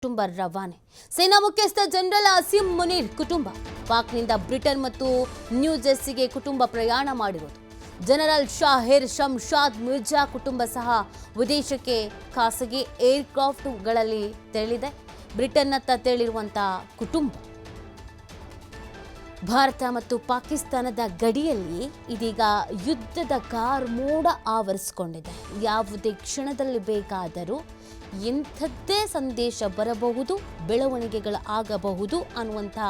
ಕುಟುಂಬ ರವಾನೆ. ಸೇನಾ ಮುಖ್ಯಸ್ಥ ಜನರಲ್ ಅಸೀಂ ಮುನೀರ್ ಕುಟುಂಬ ಪಾಕ್ನಿಂದ ಬ್ರಿಟನ್ ಮತ್ತು ನ್ಯೂ ಜೆರ್ಸಿಗೆ ಕುಟುಂಬ ಪ್ರಯಾಣ ಮಾಡಿರೋದು. ಜನರಲ್ ಶಾಹಿರ್ ಶಮ್ಶಾದ್ ಮಿರ್ಜಾ ಕುಟುಂಬ ಸಹ ವಿದೇಶಕ್ಕೆ ಖಾಸಗಿ ಏರ್ಕ್ರಾಫ್ಟ್ಗಳಲ್ಲಿ ತೆರಳಿದೆ. ಬ್ರಿಟನ್ನತ್ತ ತೆರಳಿರುವಂತಹ ಕುಟುಂಬ ಭಾರತ ಮತ್ತು ಪಾಕಿಸ್ತಾನದ ಗಡಿಯಲ್ಲಿ ಇದೀಗ ಯುದ್ಧದ ಕಾರ್ಮೋಡ ಆವರಿಸಿಕೊಂಡಿದೆ. ಯಾವುದೇ ಕ್ಷಣದಲ್ಲಿ ಬೇಕಾದರೂ ಎಂಥದ್ದೇ ಸಂದೇಶ ಬರಬಹುದು, ಬೆಳವಣಿಗೆಗಳು ಆಗಬಹುದು ಅನ್ನುವಂತಹ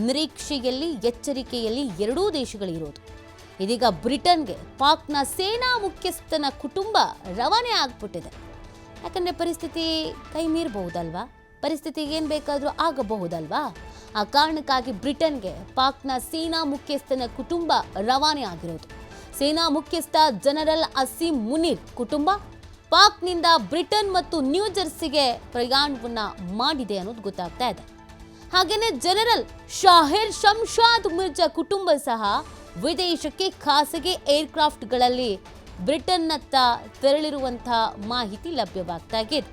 ನಿರೀಕ್ಷೆಯಲ್ಲಿ, ಎಚ್ಚರಿಕೆಯಲ್ಲಿ ಎರಡೂ ದೇಶಗಳಿರೋದು. ಇದೀಗ ಬ್ರಿಟನ್ಗೆ ಪಾಕ್ನ ಸೇನಾ ಮುಖ್ಯಸ್ಥನ ಕುಟುಂಬ ರವಾನೆ ಆಗ್ಬಿಟ್ಟಿದೆ. ಯಾಕಂದರೆ ಪರಿಸ್ಥಿತಿ ಕೈ ಮೀರಬಹುದಲ್ವಾ, ಪರಿಸ್ಥಿತಿಗೆ ಏನು ಬೇಕಾದರೂ ಆಗಬಹುದಲ್ವಾ. ಆ ಕಾರಣಕ್ಕಾಗಿ ಬ್ರಿಟನ್ಗೆ ಪಾಕ್ನ ಸೇನಾ ಮುಖ್ಯಸ್ಥನ ಕುಟುಂಬ ರವಾನೆ ಆಗಿರೋದು. ಸೇನಾ ಮುಖ್ಯಸ್ಥ ಜನರಲ್ ಅಸೀಂ ಮುನೀರ್ ಕುಟುಂಬ ಪಾಕ್ನಿಂದ ಬ್ರಿಟನ್ ಮತ್ತು ನ್ಯೂ ಜೆರ್ಸಿಗೆ ಪ್ರಯಾಣವನ್ನ ಮಾಡಿದೆ ಅನ್ನೋದು ಗೊತ್ತಾಗ್ತಾ ಇದೆ. ಹಾಗೇನೆ ಜನರಲ್ ಶಾಹಿರ್ ಶಮ್ಶಾದ್ ಮಿರ್ಜಾ ಕುಟುಂಬ ಸಹ ವಿದೇಶಕ್ಕೆ ಖಾಸಗಿ ಏರ್ಕ್ರಾಫ್ಟ್ಗಳಲ್ಲಿ ಬ್ರಿಟನ್ನತ್ತ ತೆರಳಿರುವಂತಹ ಮಾಹಿತಿ ಲಭ್ಯವಾಗ್ತಾ ಇದೆ.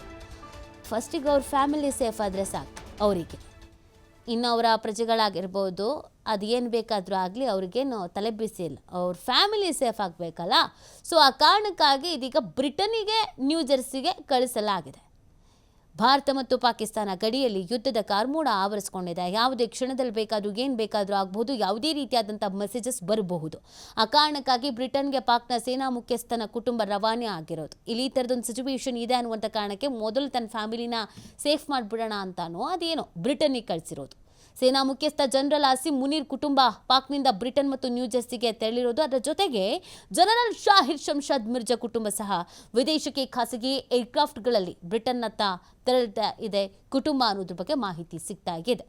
ಫಸ್ಟಿಗೆ ಅವ್ರ ಫ್ಯಾಮಿಲಿ ಸೇಫ್ ಆದರೆ ಸಾಕು ಅವರಿಗೆ, ಇನ್ನು ಅವರ ಪ್ರಜೆಗಳಾಗಿರ್ಬೋದು, ಅದೇನು ಬೇಕಾದರೂ ಆಗಲಿ ಅವ್ರಿಗೇನು ತಲೆ ಬಿಸಿ ಇಲ್ಲ, ಅವ್ರ ಫ್ಯಾಮಿಲಿ ಸೇಫ್ ಆಗಬೇಕಲ್ಲ. ಸೊ ಆ ಕಾರಣಕ್ಕಾಗಿ ಇದೀಗ ಬ್ರಿಟನ್ನಿಗೆ ನ್ಯೂ ಜೆರ್ಸಿಗೆ ಕಳಿಸಲಾಗಿದೆ. ಭಾರತ ಮತ್ತು ಪಾಕಿಸ್ತಾನ ಗಡಿಯಲ್ಲಿ ಯುದ್ಧದ ಕಾರ್ಮೋಡ ಆವರಿಸಿಕೊಂಡಿದೆ. ಯಾವುದೇ ಕ್ಷಣದಲ್ಲಿ ಬೇಕಾದರೂ ಏನು ಬೇಕಾದರೂ ಆಗಬಹುದು, ಯಾವುದೇ ರೀತಿಯಾದಂಥ ಮೆಸೇಜಸ್ ಬರಬಹುದು. ಆ ಕಾರಣಕ್ಕಾಗಿ ಬ್ರಿಟನ್ಗೆ ಪಾಕ್ನ ಸೇನಾ ಮುಖ್ಯಸ್ಥನ ಕುಟುಂಬ ರವಾನೆ ಆಗಿರೋದು. ಇಲ್ಲಿ ಈ ಥರದೊಂದು ಸಿಚುವೇಶನ್ ಇದೆ ಅನ್ನುವಂಥ ಕಾರಣಕ್ಕೆ ಮೊದಲು ತನ್ನ ಫ್ಯಾಮಿಲಿನ ಸೇಫ್ ಮಾಡಿಬಿಡೋಣ ಅಂತಾನೋ ಅದೇನೋ ಬ್ರಿಟನ್ನಿಗೆ ಕಳಿಸಿರೋದು. ಸೇನಾ ಮುಖ್ಯಸ್ಥ ಜನರಲ್ ಅಸೀಂ ಮುನೀರ್ ಕುಟುಂಬ ಪಾಕ್ನಿಂದ ಬ್ರಿಟನ್ ಮತ್ತು ನ್ಯೂ ಜೆರ್ಸಿಗೆ ತೆರಳಿರೋದು. ಅದರ ಜೊತೆಗೆ ಜನರಲ್ ಶಾಹಿರ್ ಶಮ್ಶಾದ್ ಮಿರ್ಜಾ ಕುಟುಂಬ ಸಹ ವಿದೇಶಕ್ಕೆ ಖಾಸಗಿ ಏರ್ಕ್ರಾಫ್ಟ್ಗಳಲ್ಲಿ ಬ್ರಿಟನ್ನತ್ತ ತೆರಳುತ್ತಾ ಇದೆ ಕುಟುಂಬ ಅನ್ನೋದ್ರ ಬಗ್ಗೆ ಮಾಹಿತಿ ಸಿಗ್ತಾ ಇದೆ.